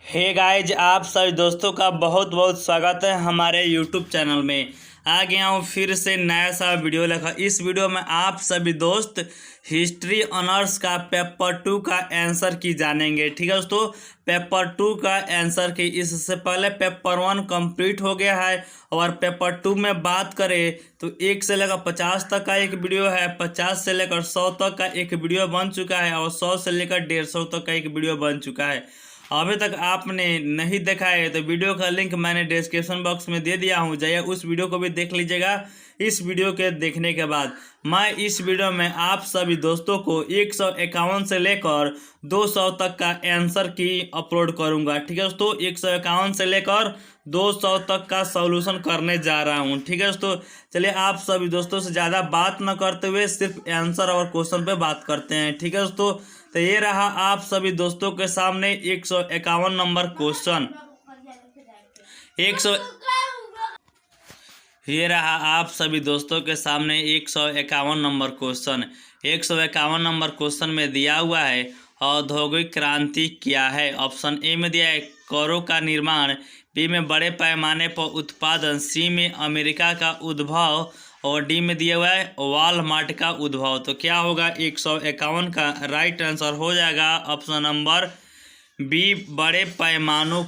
Hey guys, आप सभी दोस्तों का बहुत बहुत स्वागत है हमारे यूट्यूब चैनल में। आ गया हूँ फिर से नया सा वीडियो लेकर। इस वीडियो में आप सभी दोस्त हिस्ट्री ऑनर्स का पेपर 2 का आंसर की जानेंगे। ठीक है दोस्तों, पेपर 2 का आंसर की इससे पहले पेपर 1 कंप्लीट हो गया है और पेपर 2 में बात करें तो 1 से लेकर 50 तक का एक वीडियो है, 50 से लेकर 100 तक का एक वीडियो बन चुका है और 100 से लेकर 150 तक का एक वीडियो बन चुका है। अभी तक आपने नहीं देखा है तो वीडियो का लिंक मैंने डिस्क्रिप्शन बॉक्स में दे दिया हूँ, जाइए उस वीडियो को भी देख लीजिएगा। इस वीडियो के देखने के बाद मैं इस वीडियो में आप सभी दोस्तों को 151 से लेकर 200 तक का आंसर की अपलोड करूंगा। ठीक है दोस्तों, 151 से लेकर 200 तक का सॉल्यूशन करने जा रहा हूं। ठीक है दोस्तों, चलिए आप सभी दोस्तों से ज़्यादा बात न करते हुए सिर्फ आंसर और क्वेश्चन पे बात करते हैं। ठीक है दोस्तों, तो ये रहा आप सभी दोस्तों के सामने 151 नंबर क्वेश्चन। ये रहा आप सभी दोस्तों के सामने 151 नंबर क्वेश्चन। 151 नंबर क्वेश्चन में दिया हुआ है औद्योगिक क्रांति क्या है। ऑप्शन ए में दिया है करों का निर्माण, बी में बड़े पैमाने पर उत्पादन, सी में अमेरिका का उद्भव और डी में दिया हुआ है वॉलमार्ट का उद्भव। तो क्या होगा 151 का राइट आंसर हो जाएगा ऑप्शन नंबर बी, बड़े पैमानों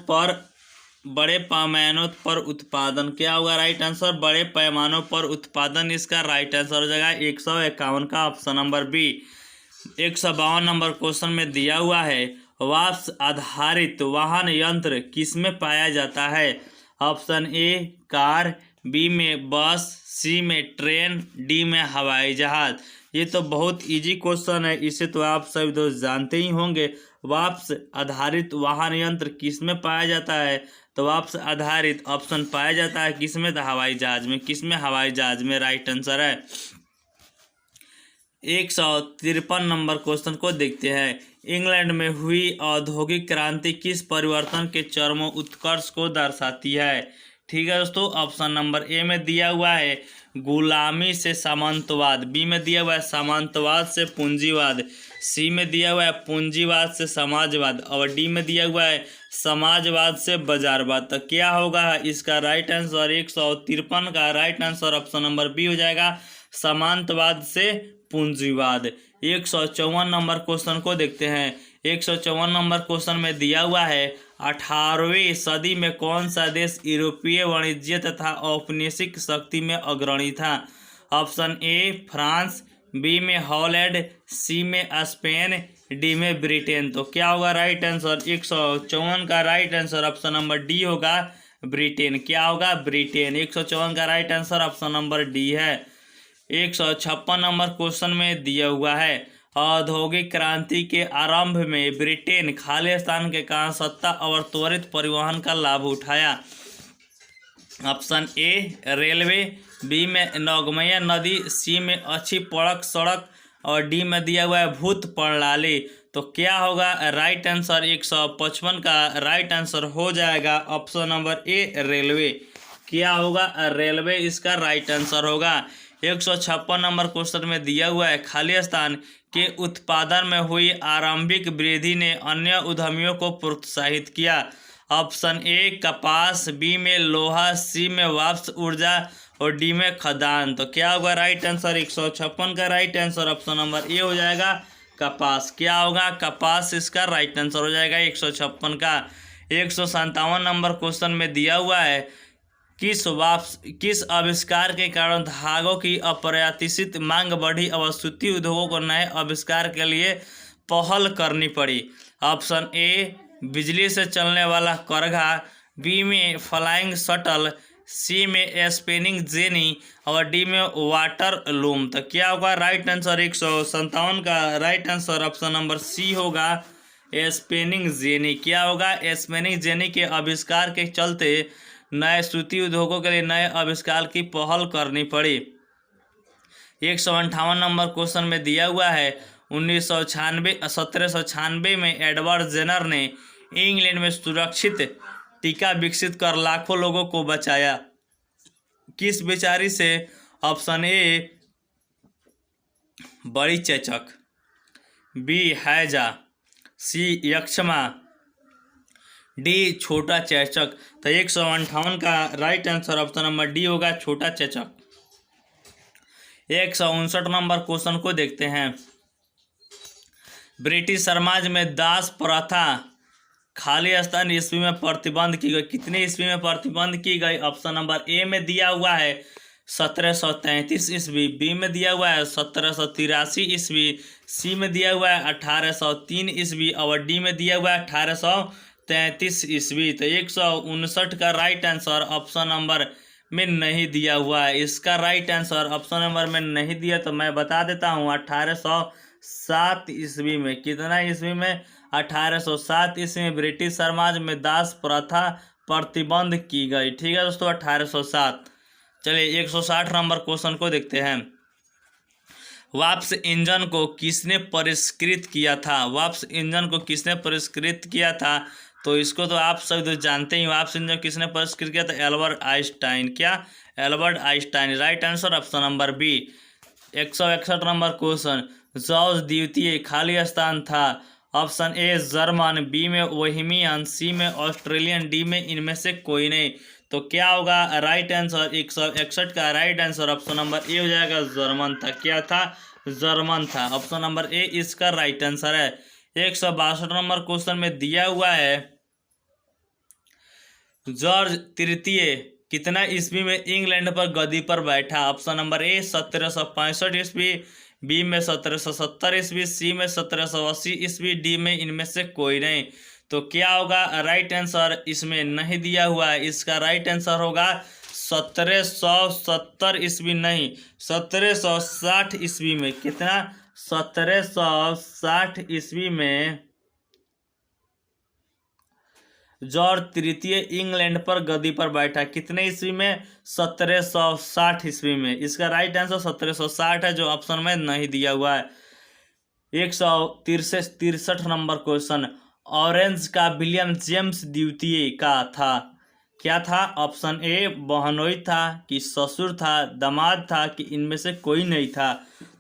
पर उत्पादन। क्या होगा राइट आंसर, बड़े पैमानों पर उत्पादन। इसका राइट आंसर हो जाएगा 151 का option number B. 152 number question में दिया हुआ है वाष्प आधारित वाहन यंत्र किसमें पाया जाता है। ऑप्शन ए कार, बी में बस, सी में ट्रेन, डी में हवाई जहाज। ये तो बहुत इजी क्वेश्चन है, इसे तो आप सभी दोस्त जानते ही होंगे। वाष्प आधारित वाहन यंत्र किसमें पाया जाता है, तो वाष्प आधारित ऑप्शन पाया जाता है किसमें, तो हवाई जहाज में। किसमें, हवाई जहाज में राइट आंसर है। 153 नंबर क्वेश्चन को देखते हैं। इंग्लैंड में हुई औद्योगिक क्रांति किस परिवर्तन के चरम उत्कर्ष को दर्शाती है। ठीक है दोस्तों, ऑप्शन नंबर ए में दिया हुआ है गुलामी से सामंतवाद, बी में दिया हुआ है सामंतवाद से पूंजीवाद, सी में दिया हुआ है पूंजीवाद से समाजवाद और डी में दिया हुआ है समाजवाद से बाजारवाद। तो क्या होगा इसका राइट आंसर 153 का right answer option number B हो जाएगा सामंतवाद से पूंजीवाद। 154 नंबर क्वेश्चन को देखते हैं। 154 नंबर क्वेश्चन में दिया हुआ है 18वीं सदी में कौन सा देश यूरोपीय वाणिज्य तथा औपनिवेशिक शक्ति में अग्रणी था। ऑप्शन ए फ्रांस, बी में हॉलैंड, सी में स्पेन, डी में ब्रिटेन। तो क्या होगा राइट आंसर 154 का right answer option number D होगा ब्रिटेन। क्या होगा ब्रिटेन। 154 का right answer option number D है। 156 नंबर क्वेश्चन में दिया हुआ है औद्योगिक क्रांति के आरंभ में ब्रिटेन खालिस्तान के कारण सत्ता और त्वरित परिवहन का लाभ उठाया। ऑप्शन ए रेलवे, बी में नौगमय नदी, सी में अच्छी पड़क सड़क और डी में दिया हुआ है भूत प्रणाली। तो क्या होगा राइट आंसर 155 का राइट आंसर हो जाएगा ऑप्शन नंबर ए रेलवे। क्या होगा रेलवे इसका राइट आंसर होगा। 156 नंबर क्वेश्चन में दिया हुआ है खालिस्तान के उत्पादन में हुई आरंभिक वृद्धि ने अन्य उद्यमियों को प्रोत्साहित किया। ऑप्शन ए कपास, बी में लोहा, सी में वाष्प ऊर्जा और डी में खदान। तो क्या होगा राइट आंसर 156 का राइट आंसर ऑप्शन नंबर ए हो जाएगा कपास। क्या होगा कपास इसका राइट आंसर हो जाएगा 156 का। 157 नंबर क्वेश्चन में दिया हुआ है किस आविष्कार के कारण धागों की अप्रत्याशित मांग बढ़ी और सूती उद्योगों को नए आविष्कार के लिए पहल करनी पड़ी। ऑप्शन ए बिजली से चलने वाला करघा, बी में फ्लाइंग शटल, सी में स्पिनिंग जेनी और डी में वाटर लूम। तो क्या होगा राइट आंसर 157 का right answer option number C होगा स्पिनिंग जेनी। क्या होगा स्पिनिंग जेनी के आविष्कार के चलते नए सूती उद्योगों के लिए नए आविष्कार की पहल करनी पड़ी। 158 नंबर क्वेश्चन में दिया हुआ है 1796 में एडवर्ड जेनर ने इंग्लैंड में सुरक्षित टीका विकसित कर लाखों लोगों को बचाया। किस बीमारी से। ऑप्शन ए बड़ी चेचक, बी हैजा, सी यक्ष्मा, डी छोटा चेचक। तो 158 का right answer option number D होगा, छोटा चेचक। 159 नंबर क्वेश्चन को देखते हैं। ब्रिटिश समाज में दास प्रथा खालिस्तान ईस्वी में प्रतिबंध की गई। कितने ईस्वी में प्रतिबंध की गई? ऑप्शन नंबर ए में दिया हुआ है 1733 ईस्वी, बी में दिया हुआ है 1783 ईस्वी, सी में दिया हुआ है 1803 ईस्वी और डी में दिया हुआ है 1833 ईस्वी। तो 159 का राइट आंसर ऑप्शन नंबर में नहीं दिया हुआ है। इसका राइट आंसर ऑप्शन नंबर में नहीं दिया तो मैं बता देता हूँ 1807 ईस्वी में। कितना ईस्वी में? 1807 ईस्वी में ब्रिटिश समाज में दास प्रथा प्रतिबंध की गई। ठीक है दोस्तों, 1807। चलिए 160 नंबर क्वेश्चन को देखते हैं। वाप्स इंजन को किसने परिष्कृत किया था? वाप्स इंजन को किसने परिष्कृत किया था? तो इसको तो आप सब तो जानते ही। वाप्स इंजन किसने परिष्कृत किया था? Albert Einstein. क्या? Albert Einstein. Right answer option number B. 161 number question. George द्वितीय खालिस्तान था। ऑप्शन ए जर्मन, बी में बोहेमियन, सी में ऑस्ट्रेलियन, डी में इनमें से कोई नहीं। तो क्या होगा राइट आंसर? 161 का राइट आंसर ऑप्शन नंबर ए हो जाएगा, जर्मन था। क्या था? जर्मन था। ऑप्शन नंबर ए इसका राइट आंसर है। 162 नंबर क्वेश्चन में दिया हुआ है जॉर्ज तृतीय कितना ईस्वी में इंग्लैंड पर गद्दी पर बैठा? ऑप्शन नंबर ए 1765 ईस्वी, बी में 1770 ईस्वी, सी में 1780 ईस्वी, डी में इनमें से कोई नहीं। तो क्या होगा राइट आंसर? इसमें नहीं दिया हुआ है। इसका राइट आंसर होगा 1770 ईस्वी, नहीं 1760 ईस्वी में। कितना? 1760 ईस्वी में जॉर्ज तृतीय इंग्लैंड पर गद्दी पर बैठा। कितने ईस्वी में? 1760 ईस्वी में। इसका राइट आंसर 1760 है, जो ऑप्शन में नहीं दिया हुआ है। 163 नंबर क्वेश्चन। ऑरेंज का विलियम जेम्स द्वितीय का था। क्या था? ऑप्शन ए बहनोई था, कि ससुर था, दामाद था, कि इनमें से कोई नहीं था।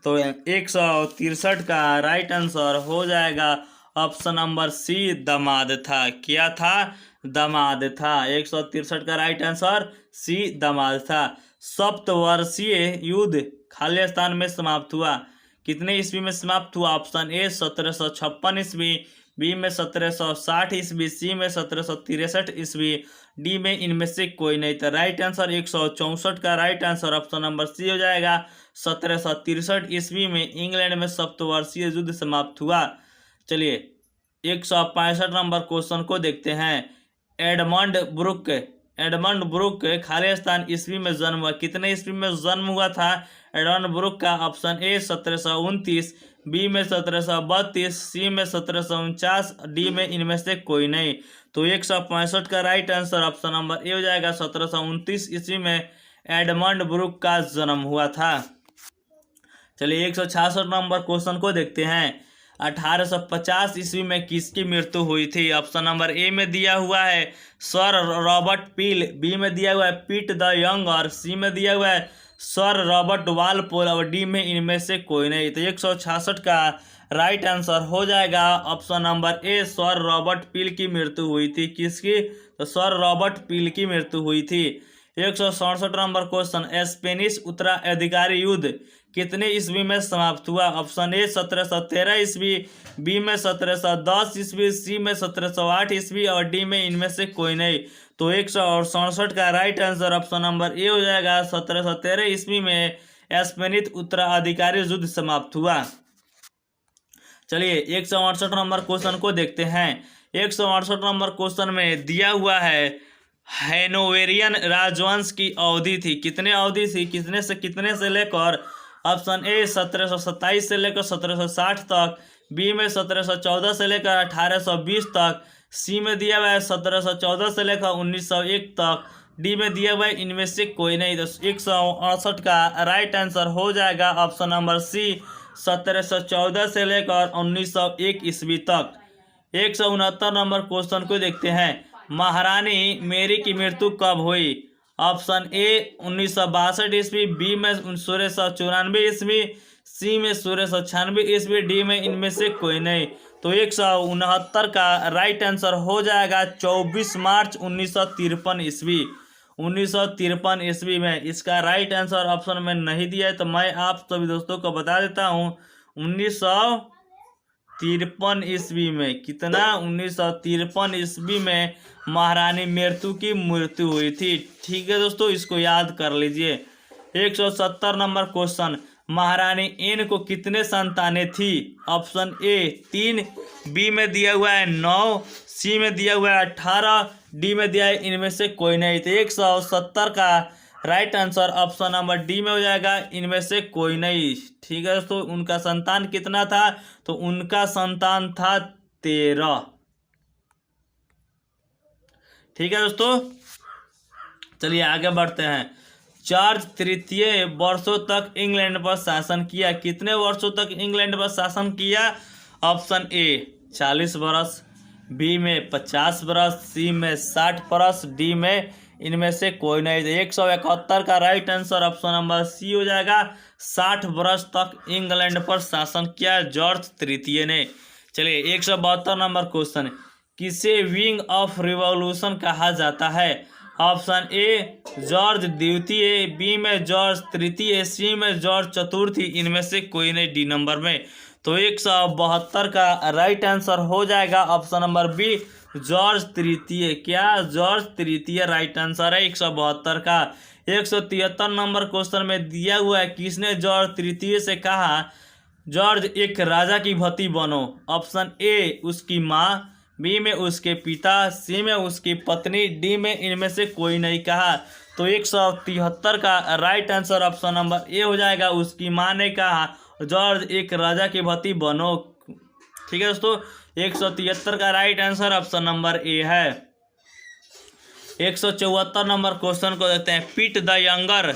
तो 163 का राइट आंसर हो जाएगा ऑप्शन नंबर सी, दामाद था। क्या था? दामाद था। 163 का राइट आंसर सी, दामाद था। सप्तवर्षीय युद्ध खालिस्तान में समाप्त हुआ। कितने ईस्वी में समाप्त हुआ? ऑप्शन ए 1756 ईस्वी, बी में 1760 ईस्वी, सी में 1763 ईस्वी, डी में इनमें से कोई नहीं था। राइट आंसर 164 का right answer option number C हो जाएगा। 1763 ईस्वी में इंग्लैंड में सप्तवर्षीय युद्ध समाप्त हुआ। चलिए 165 नंबर क्वेश्चन को देखते हैं। एडमंड ब्रुक खालिस्तान ईस्वी में जन्म हुआ। कितने ईस्वी में जन्म हुआ था एडमंड ब्रुक का? ऑप्शन ए 1729, बी में 1732, सी में 1749, डी में इनमें से कोई नहीं। तो 165 का राइट आंसर ऑप्शन नंबर ए हो जाएगा। 1729 ईस्वी में एडमंड ब्रुक का जन्म हुआ था। चलिए 166 नंबर क्वेश्चन को देखते हैं। 1850 ईस्वी में किसकी मृत्यु हुई थी? ऑप्शन नंबर ए में दिया हुआ है सर रॉबर्ट पील, बी में दिया हुआ है पीट द यंग और सी में दिया हुआ है सर रॉबर्ट वालपोल और डी में इनमें से कोई नहीं। तो 166 का राइट आंसर हो जाएगा ऑप्शन नंबर ए, सर रॉबर्ट पील की मृत्यु हुई थी। किसकी? तो सर रॉबर्ट पील की मृत्यु हुई थी। 167 नंबर क्वेश्चन। स्पेनिश उत्तराधिकारी युद्ध कितने ईस्वी में समाप्त हुआ? ऑप्शन ए 1713 ईस्वी, बी में 1710 ईस्वी, सी में 1708 ईस्वी और डी में इनमें से कोई नहीं। तो 167 का राइट आंसर ऑप्शन नंबर ए हो जाएगा। 1713 ईस्वी में स्पेनिश उत्तराधिकारी युद्ध समाप्त हुआ। चलिए 168 नंबर क्वेश्चन को देखते हैं। 168 नंबर क्वेश्चन में दिया हुआ है हैनोवेरियन राजवंश की अवधि थी। कितने अवधि थी? कितने से लेकर? ऑप्शन ए 1727 से लेकर 1760 तक, बी में 1714 से लेकर 1820 तक, सी में दिया हुआ है 1714 से लेकर 1901 तक, डी में दिया हुआ है इनमें से कोई नहीं। तो 168 का राइट आंसर हो जाएगा ऑप्शन नंबर सी, 1714 से लेकर 1901 ईस्वी तक। 169 नंबर क्वेश्चन को देखते हैं। महारानी मेरी की मृत्यु कब हुई? ऑप्शन ए 1962 ईस्वी, बी में 1694 ईस्वी, सी में 1696 ईस्वी, डी में इनमें से कोई नहीं। तो 169 का राइट आंसर हो जाएगा 24 मार्च 1953 ईस्वी। 1953 ईस्वी में इसका राइट आंसर ऑप्शन में नहीं दिया है, तो मैं आप सभी दोस्तों को बता देता हूँ 1953 ईस्वी में। कितना? 1953 ईस्वी में महारानी मेरतू की मृत्यु हुई थी। ठीक है दोस्तों, इसको याद कर लीजिए। 170 नंबर क्वेश्चन, महारानी एन को कितने संतानें थी? ऑप्शन ए 3, बी में दिया हुआ है 9, सी में दिया हुआ है 18, डी में दिया है इनमें से कोई नहीं। तो 170 का right answer option number D में हो जाएगा, इनमें से कोई नहीं। ठीक है दोस्तों, उनका संतान कितना था? तो उनका संतान था 13। ठीक है दोस्तों, चलिए आगे बढ़ते हैं। जॉर्ज तृतीय वर्षों तक इंग्लैंड पर शासन किया। कितने वर्षों तक इंग्लैंड पर शासन किया? ऑप्शन ए 40 वर्ष, बी में 50 वर्ष, सी में 60 वर्ष, डी में इनमें से कोई नहीं। तो 171 का right answer option number C हो जाएगा। 60 वर्ष तक इंग्लैंड पर शासन किया जॉर्ज तृतीय ने। चलिए 172 नंबर क्वेश्चन, किसे विंग ऑफ रिवॉल्यूशन कहा जाता है? ऑप्शन ए जॉर्ज द्वितीय, बी में जॉर्ज तृतीय, सी में जॉर्ज चतुर्थी, इनमें से कोई नहीं डी नंबर में। तो 172 का राइट आंसर हो जाएगा ऑप्शन नंबर बी जॉर्ज तृतीय। क्या? जॉर्ज तृतीय राइट आंसर है 172 का। 173 नंबर क्वेश्चन में दिया हुआ है, किसने जॉर्ज तृतीय से कहा जॉर्ज एक राजा की भती बनो? ऑप्शन ए उसकी माँ, बी में उसके पिता, सी में उसकी पत्नी, डी में इनमें से कोई नहीं कहा। तो 173 का राइट आंसर ऑप्शन नंबर ए हो जाएगा, उसकी माँ ने कहा जॉर्ज एक राजा की भती बनो। ठीक है दोस्तों, 173 का राइट आंसर ऑप्शन नंबर ए है। 174 नंबर क्वेश्चन को देखते हैं, पीट द यंगर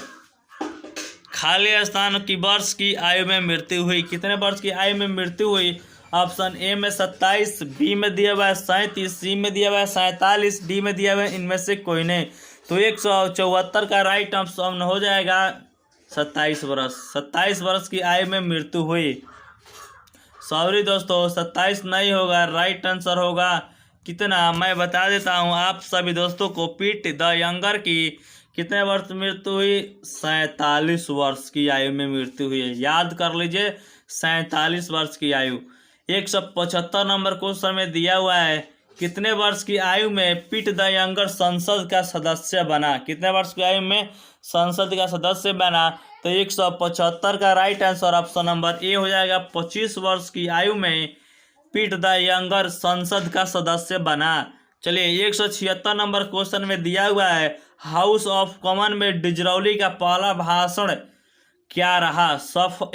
खाली स्थान की वर्ष की आयु में मृत्यु हुई। कितने वर्ष की आयु में मृत्यु हुई? ऑप्शन ए में 27, बी में दिया हुआ है 37, सी में दिया हुआ है 47, डी में दिया हुआ है इनमें से कोई नहीं। तो 174 का राइट ऑप्शन हो जाएगा 27 वर्ष। 27 वर्ष की आयु में मृत्यु हुई। सॉरी दोस्तों, 27 नहीं होगा, राइट आंसर होगा कितना मैं बता देता हूँ आप सभी दोस्तों को। पीट द यंगर की कितने वर्ष मृत्यु हुई? 47 वर्ष की आयु में मृत्यु हुई है। याद कर लीजिए, 47 वर्ष की आयु। 175 नंबर क्वेश्चन में दिया हुआ है, कितने वर्ष की आयु में पीट द यंगर संसद का सदस्य बना? कितने वर्ष की आयु में संसद का सदस्य बना? तो 175 का राइट आंसर ऑप्शन नंबर ए हो जाएगा, 25 वर्ष की आयु में पीट द यंगर संसद का सदस्य बना। चलिए 176 नंबर क्वेश्चन में दिया हुआ है, हाउस ऑफ कॉमन में डिजरौली का पहला भाषण क्या रहा?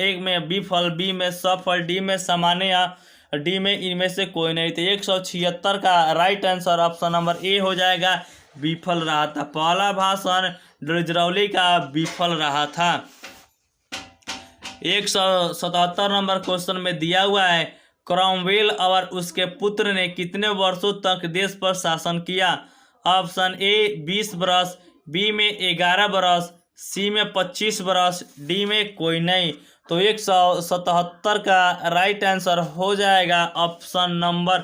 एक में विफल, बी में सफल, डी में सामान्य, डी में इनमें से कोई नहीं। तो 176 का राइट आंसर ऑप्शन नंबर ए हो जाएगा, विफल रहा था। पहला भाषण डिजरौली का विफल रहा था। 177 नंबर क्वेश्चन में दिया हुआ है, क्रॉमवेल और उसके पुत्र ने कितने वर्षों तक देश पर शासन किया? ऑप्शन ए 20 वर्ष, बी में 11 वर्ष, सी में 25 वर्ष, डी में कोई नहीं। तो 177 का राइट आंसर हो जाएगा ऑप्शन नंबर,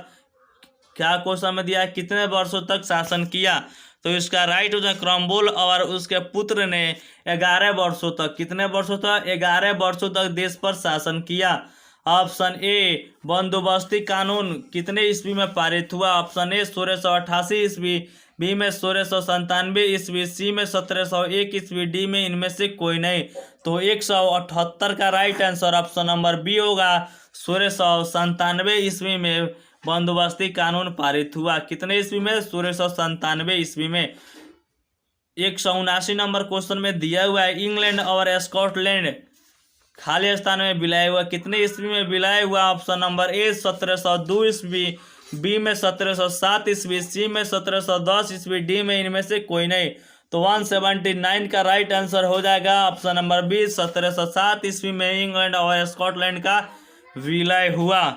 क्या क्वेश्चन में दिया है, कितने वर्षों तक शासन किया? तो इसका राइट हो जाए क्रॉमवेल और उसके पुत्र ने 11 वर्षों तक, कितने वर्षों तक? 11 वर्षों तक देश पर शासन किया। ऑप्शन ए बंदोबस्ती कानून कितने ईस्वी में पारित हुआ? ऑप्शन ए 1688 ईस्वी, बी में 1697 ईस्वी, सी में 1701 ईस्वी, डी में इनमें से कोई नहीं। तो 178 का right answer option number B होगा, 1697 ईस्वी में बंदोबस्ती कानून पारित हुआ। कितने ईस्वी में? 1697 ईस्वी में। 179 नंबर क्वेश्चन में दिया हुआ है, इंग्लैंड और स्कॉटलैंड खाली स्थान में विलय हुआ। कितने ईस्वी में विलय हुआ? ऑप्शन नंबर ए 1702 ईस्वी, बी में 1707 ईस्वी, सी में 1710 ईस्वी, डी में इनमें से कोई नहीं। तो 179 का राइट आंसर हो जाएगा ऑप्शन नंबर बी, 1707 ईस्वी में इंग्लैंड और स्कॉटलैंड का विलय हुआ।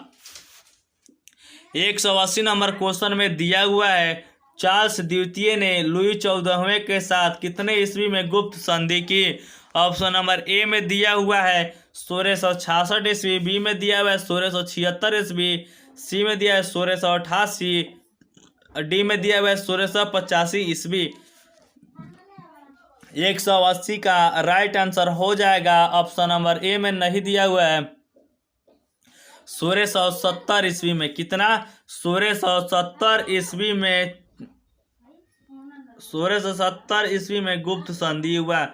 180 नंबर क्वेश्चन में दिया हुआ है, चार्ल्स द्वितीय ने लुई 14वें के साथ कितने ईस्वी में गुप्त संधि की? ऑप्शन नंबर ए में दिया हुआ है 1666 ईस्वी, बी में दिया हुआ है 1676 ईस्वी, सी में दिया है 1688, डी में दिया हुआ है 1685 ईस्वी। 180 का राइट आंसर हो जाएगा ऑप्शन नंबर ए में नहीं दिया हुआ है 1670 ईस्वी में। कितना? 1670 ईस्वी में, 1670 ईस्वी में गुप्त संधि हुआ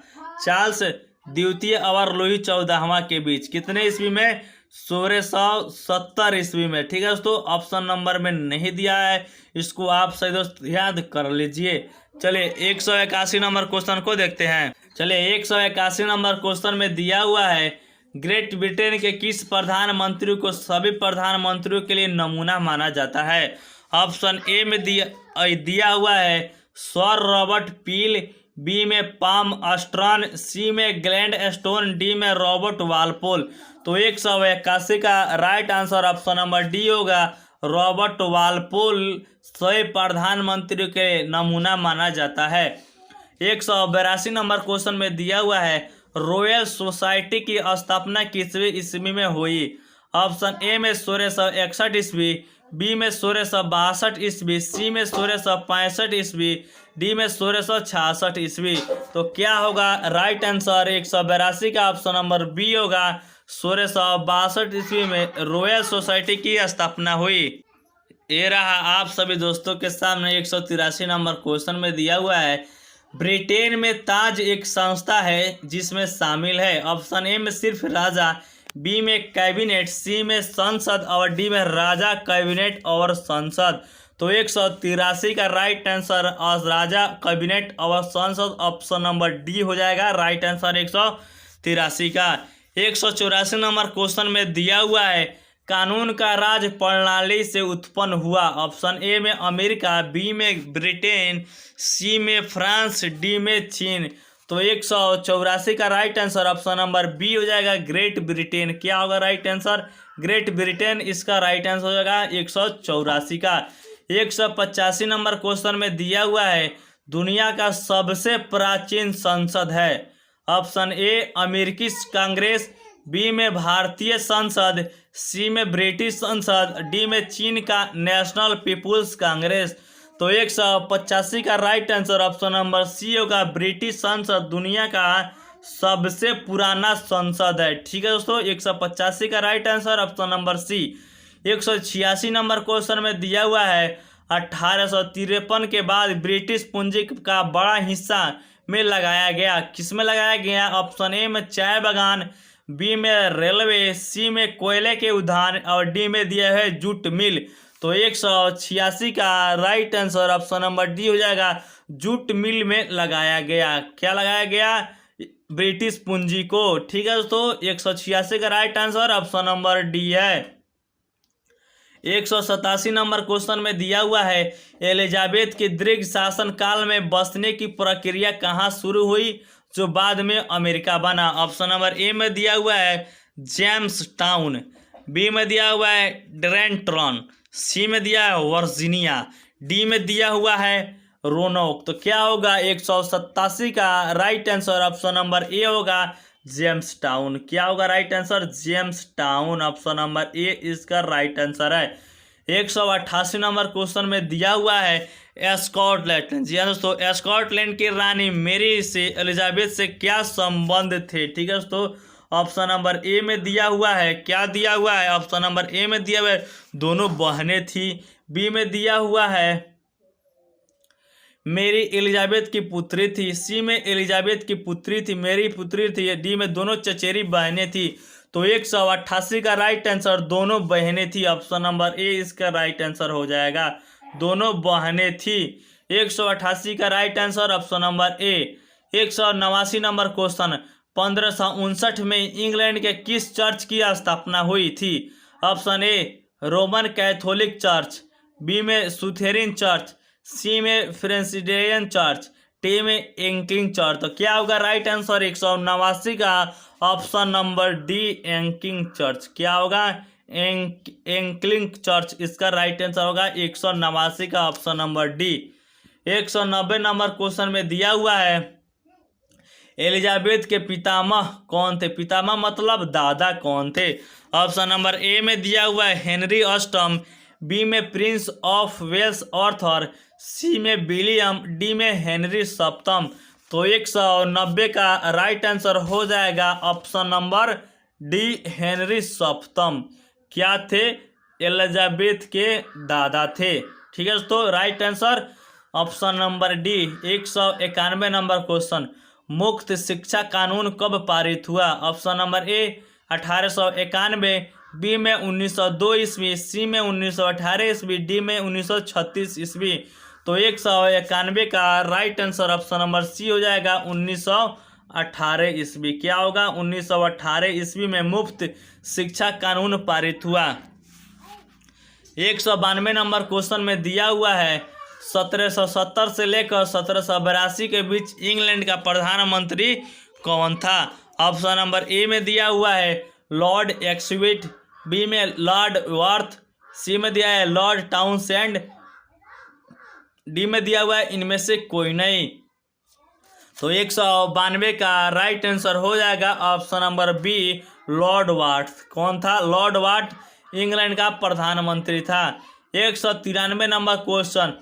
चार्ल्स द्वितीय और लुई 14वां के बीच। कितने ईस्वी में? 1670 ईस्वी में। ठीक है दोस्तों, ऑप्शन नंबर में नहीं दिया है, इसको आप सही दोस्त याद कर लीजिए। चलिए 181 नंबर क्वेश्चन को देखते हैं। चलिए 181 नंबर क्वेश्चन में दिया हुआ है ग्रेट ब्रिटेन के किस प्रधानमंत्री को सभी प्रधानमंत्रियों के लिए नमूना माना जाता है? ऑप्शन ए में दिया हुआ है सर रॉबर्ट पील, बी में पाम अस्ट्रॉन, सी में ग्लैड स्टोन, डी में रॉबर्ट वालपोल। तो 181 का right answer option number D होगा, रॉबर्ट वालपोल सभी प्रधानमंत्री के नमूना माना जाता है। 182 नंबर क्वेश्चन में दिया हुआ है रॉयल सोसाइटी की स्थापना किसवीं ईस्वी में हुई? ऑप्शन ए में 1661 ईस्वी, बी में 1662 ईस्वी, सी में 1665 ईस्वी, डी में 1666 ईस्वी। तो क्या होगा राइट आंसर? 182 का ऑप्शन नंबर बी होगा, 1662 ईस्वी में रॉयल सोसाइटी की स्थापना हुई। ये रहा आप सभी दोस्तों के सामने 183 नंबर क्वेश्चन में दिया हुआ है ब्रिटेन में ताज एक संस्था है जिसमें शामिल है। ऑप्शन ए में सिर्फ राजा, बी में कैबिनेट, सी में संसद और डी में राजा कैबिनेट और संसद। तो 183 का राइट आंसर और राजा कैबिनेट और संसद ऑप्शन नंबर डी हो जाएगा राइट आंसर 183 का। 184 नंबर क्वेश्चन में दिया हुआ है कानून का राज प्रणाली से उत्पन्न हुआ। ऑप्शन ए में अमेरिका, बी में ब्रिटेन, सी में फ्रांस, डी में चीन। तो 184 का right answer option number B हो जाएगा ग्रेट ब्रिटेन। क्या होगा राइट आंसर? ग्रेट ब्रिटेन इसका राइट आंसर हो जाएगा 184 का। 185 नंबर क्वेश्चन में दिया हुआ है दुनिया का सबसे प्राचीन संसद है। ऑप्शन ए अमेरिकी कांग्रेस, बी में भारतीय संसद, सी में ब्रिटिश संसद, डी में चीन का नेशनल पीपुल्स कांग्रेस। तो 185 का right answer option number C होगा, ब्रिटिश संसद दुनिया का सबसे पुराना संसद है। ठीक है दोस्तों, 185 का right answer option number C. 186 number question में दिया हुआ है 1853 के बाद ब्रिटिश पूंजी का बड़ा हिस्सा में लगाया गया। किस में लगाया गया? ऑप्शन ए में चाय बागान, बी में रेलवे, सी में कोयले के उद्यान और डी में दिया है जूट मिल। तो 186 का right answer option number D हो जाएगा, जूट मिल में लगाया गया। क्या लगाया गया? ब्रिटिश पूंजी को। ठीक है दोस्तों, 186 का right answer option number D है। 187 नंबर क्वेश्चन में दिया हुआ है एलिजाबेथ के दीर्घ शासन काल में बसने की प्रक्रिया कहाँ शुरू हुई जो बाद में अमेरिका बना? ऑप्शन नंबर ए में दिया हुआ है जेम्स टाउन, बी में दिया हुआ है ड्रेंटन, सी में दिया है वर्जीनिया, डी में दिया हुआ है रोनोक। तो क्या होगा 187 का राइट आंसर ऑप्शन नंबर ए होगा जेम्स टाउन। क्या होगा right answer? James town option number ए इसका राइट आंसर है। 188 नंबर क्वेश्चन में दिया हुआ है स्कॉटलैंड। जी हाँ दोस्तों, स्कॉटलैंड की रानी मेरी से एलिजाबेथ से क्या संबंध थे? ठीक है दोस्तों, ऑप्शन नंबर ए में दिया हुआ है, क्या दिया हुआ है? ऑप्शन नंबर ए में दिया हुआ है दोनों बहनें थी, बी में दिया हुआ है मेरी एलिजाबेथ की पुत्री थी, सी में एलिजाबेथ की पुत्री थी, मेरी पुत्री थी, डी में दोनों चचेरी बहनें थी। तो 188 का राइट आंसर दोनों बहनें थी, ऑप्शन नंबर ए इसका राइट आंसर हो जाएगा, दोनों बहनें थी। 188 का राइट आंसर ऑप्शन नंबर ए। 189 नंबर क्वेश्चन 1559 में इंग्लैंड के किस चर्च की स्थापना हुई थी? Option A Roman Catholic church, B में सुथेरिन चर्च, सी में फ्रेंसिडेरियन चर्च, डी में एंकलिंग चर्च। तो क्या होगा राइट आंसर 189 का ऑप्शन नंबर डी एंकलिंग चर्च। क्या होगा? एंकलिंग चर्च इसका राइट आंसर होगा 189 का option number D. 190 number question में दिया हुआ है एलिजाबेथ के पितामह कौन थे? पितामह मतलब दादा कौन थे? ऑप्शन नंबर ए में दिया हुआ है हेनरी अष्टम, बी में प्रिंस ऑफ वेल्स आर्थर, सी में विलियम, डी में हेनरी सप्तम। तो 190 का राइट आंसर हो जाएगा ऑप्शन नंबर डी, हेनरी सप्तम। क्या थे? एलिजाबेथ के दादा थे। ठीक है दोस्तों, right answer option number D. 191 number question, मुक्त शिक्षा कानून कब पारित हुआ? ऑप्शन नंबर ए 1891, बी में 1902 ईस्वी, सी में 1918 ईस्वी, डी में 1936 ईस्वी। तो 191 का right answer option number C हो जाएगा 1918 ईस्वी। क्या होगा? 1918 ईस्वी में मुफ्त शिक्षा कानून पारित हुआ। 192 नंबर क्वेश्चन में दिया हुआ है 1770 से लेकर 1782 के बीच इंग्लैंड का प्रधानमंत्री कौन था? ऑप्शन नंबर ए में दिया हुआ है लॉर्ड एक्सविट, बी में लॉर्ड वर्थ, सी में दिया है लॉर्ड टाउनसेंड, डी में दिया हुआ है इनमें से कोई नहीं। तो 192 का राइट आंसर हो जाएगा ऑप्शन नंबर बी, लॉर्ड वाट। कौन था? लॉर्ड वाट इंग्लैंड का प्रधानमंत्री था। 193 नंबर क्वेश्चन,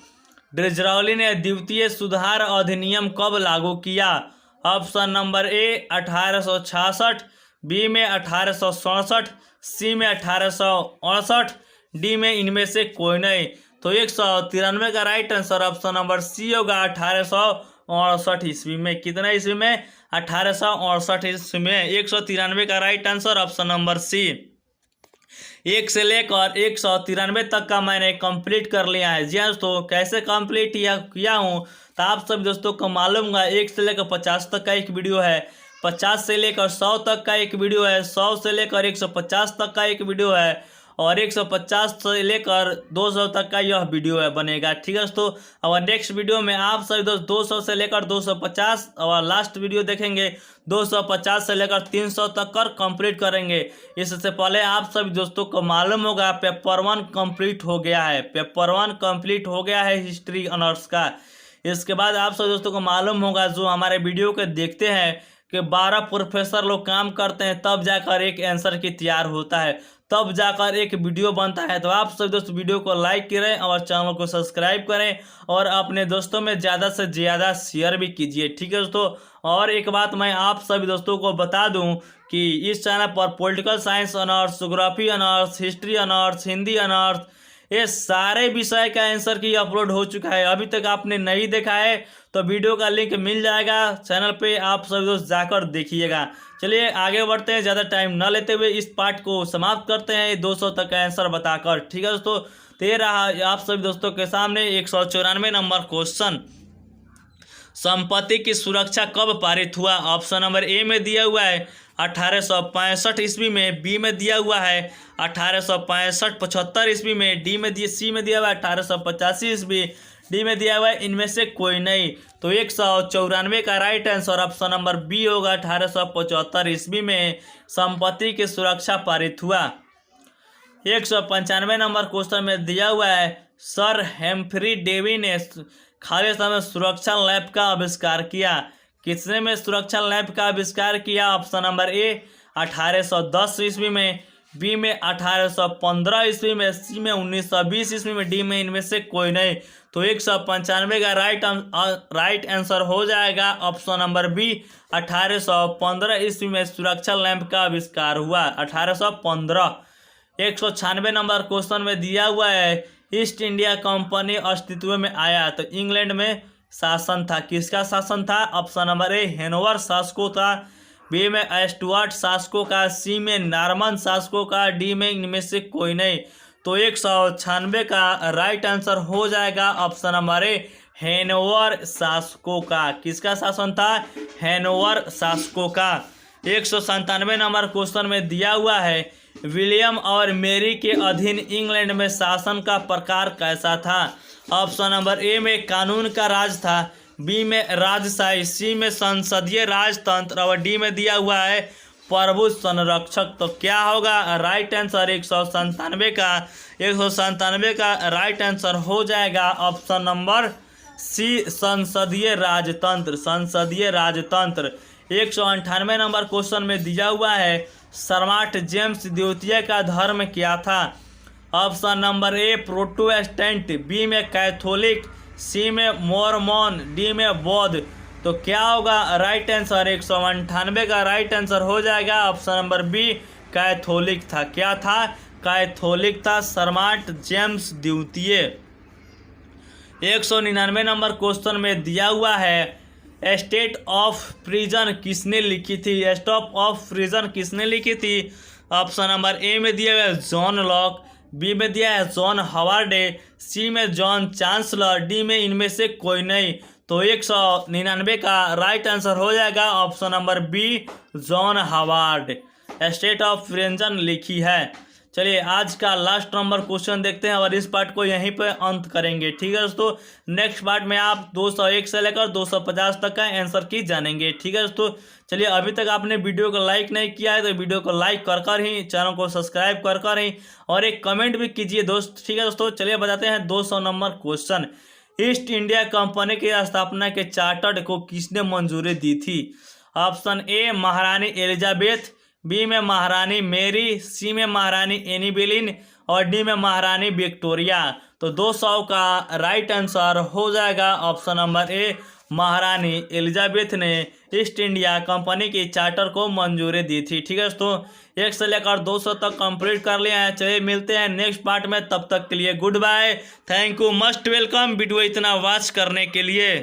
डिज़रावली ने द्वितीय सुधार अधिनियम कब लागू किया? ऑप्शन नंबर ए 1866, बी में 1867, सी में 1868, डी में इनमें से कोई नहीं। तो 193 का right answer option number C होगा 1868 ईस्वी में। कितना ईस्वी में? 1868 ईस्वी में। 193 का right answer option number C. 1 से लेकर 193 तक का मैंने कंप्लीट कर लिया है। जी हाँ दोस्तों, कैसे कंप्लीट किया हूँ तो आप सब दोस्तों को मालूम होगा। 1 से लेकर 50 तक का एक वीडियो है, 50 से लेकर 100 तक का एक वीडियो है, 100 से लेकर 150 तक का एक वीडियो है, और 150 से लेकर 200 तक का यह वीडियो है बनेगा। ठीक है दोस्तों, और नेक्स्ट वीडियो में आप सभी दोस्त 200 से लेकर 250 और लास्ट वीडियो देखेंगे 250 से लेकर 300 तक कर कंप्लीट करेंगे। इससे पहले आप सभी दोस्तों को मालूम होगा पेपर 1 कंप्लीट हो गया है, पेपर 1 कंप्लीट हो गया है हिस्ट्री ऑनर्स का। इसके बाद आप सभी दोस्तों को मालूम होगा जो हमारे वीडियो को देखते हैं कि 12 प्रोफेसर लोग काम करते हैं, तब जाकर एक आंसर की तैयार होता है, तब जाकर एक वीडियो बनता है। तो आप सभी दोस्त वीडियो को लाइक करें और चैनल को सब्सक्राइब करें और अपने दोस्तों में ज़्यादा से ज़्यादा शेयर भी कीजिए। ठीक है दोस्तों, और एक बात मैं आप सभी दोस्तों को बता दूं कि इस चैनल पर political science honours, geography honours, history honours, Hindi honours, ये सारे विषय का आंसर की अपलोड हो चुका है। अभी तक आपने नहीं देखा है तो वीडियो का लिंक मिल जाएगा चैनल पे, आप सभी दोस्त जाकर देखिएगा। चलिए आगे बढ़ते हैं, ज़्यादा टाइम न लेते हुए इस पार्ट को समाप्त करते हैं 200 तक का आंसर बताकर। ठीक है दोस्तों, तो ये रहा आप सभी दोस्तों के सामने 194 नंबर क्वेश्चन, संपत्ति की सुरक्षा कब पारित हुआ? ऑप्शन नंबर ए में दिया हुआ है 1865 ईस्वी में, बी में दिया हुआ है 1865-75 ईस्वी में, सी में दिया हुआ है 1885 ईस्वी, डी में दिया हुआ है इनमें से कोई नहीं। तो 194 का right answer option number B होगा 1875 ईस्वी में संपत्ति की सुरक्षा पारित हुआ। 195 नंबर क्वेश्चन में दिया हुआ है सर हेम्फ्री डेवी ने खाली समय सुरक्षा लैंप का आविष्कार किया। किसने में सुरक्षा लैंप का आविष्कार किया? ऑप्शन नंबर ए 1810 ईस्वी में, बी में 1815 ईस्वी में, सी में 1920 ईस्वी में, डी में इनमें से कोई नहीं। तो 195 का राइट आंसर हो जाएगा ऑप्शन नंबर बी 1815 ईस्वी में सुरक्षा लैंप का आविष्कार हुआ। 1815। 196 नंबर क्वेश्चन में दिया हुआ है ईस्ट इंडिया कंपनी अस्तित्व में आया तो इंग्लैंड में शासन था। किसका शासन था? ऑप्शन नंबर ए हेनोवर शासकों का, बी में एस्टुअर्ट शासकों का, सी में नॉर्मन शासकों का, डी में इनमें से कोई नहीं। तो 196 का राइट आंसर हो जाएगा ऑप्शन नंबर ए हेनोवर शासकों का। किसका शासन था? हेनोवर शासकों का। 197 नंबर क्वेश्चन में दिया हुआ है विलियम और मेरी के अधीन इंग्लैंड में शासन का प्रकार कैसा था? ऑप्शन नंबर ए में कानून का राज था, बी में राजशाही, सी में संसदीय राजतंत्र और डी में दिया हुआ है प्रभु संरक्षक। तो क्या होगा राइट आंसर? 197 का राइट आंसर हो जाएगा ऑप्शन नंबर सी संसदीय राजतंत्र, संसदीय राजतंत्र। 198 नंबर क्वेश्चन में दिया हुआ है स्मार्ट जेम्स द्वितीय का धर्म क्या था? Option number A Protestant, B में कैथोलिक, सी में मोरमोन, डी में बौद्ध। तो क्या होगा राइट आंसर? 198 का राइट आंसर हो जाएगा ऑप्शन नंबर बी कैथोलिक था। क्या था? कैथोलिक था। स्मार्ट जेम्स द्वितीय। 199 नंबर क्वेश्चन में दिया हुआ है स्टेट ऑफ प्रिजन किसने लिखी थी? स्टेट ऑफ प्रिजन किसने लिखी थी? ऑप्शन नंबर ए में दिया हुआ है जॉन लॉक, बी में दिया है जॉन हवार्ड, सी में जॉन चांसलर, डी में इनमें से कोई नहीं। तो 199 का राइट आंसर हो जाएगा option number B John Howard. State of prison लिखी है। चलिए आज का लास्ट नंबर क्वेश्चन देखते हैं और इस पार्ट को यहीं पे अंत करेंगे। ठीक है दोस्तों, नेक्स्ट पार्ट में आप 201 से लेकर 250 तक का आंसर की जानेंगे। ठीक है दोस्तों, चलिए अभी तक आपने वीडियो को लाइक नहीं किया है तो वीडियो को लाइक कर ही, चैनल को सब्सक्राइब कर ही और एक कमेंट भी कीजिए दोस्त। ठीक है दोस्तों, चलिए बताते हैं 200 number question. East India company की स्थापना के चार्टर को किसने मंजूरी दी थी? ऑप्शन ए महारानी एलिजाबेथ, बी में महारानी मेरी, सी में महारानी एनी बोलीन और डी में महारानी विक्टोरिया। तो 200 का राइट आंसर हो जाएगा ऑप्शन नंबर ए महारानी एलिजाबेथ ने ईस्ट इंडिया कंपनी की चार्टर को मंजूरी दी थी। ठीक है दोस्तों, 1 से लेकर 200 तक कंप्लीट कर लिया है। चलिए मिलते हैं नेक्स्ट पार्ट में, तब तक के लिए good bye, thank you, must welcome video इतना वॉच करने के लिए।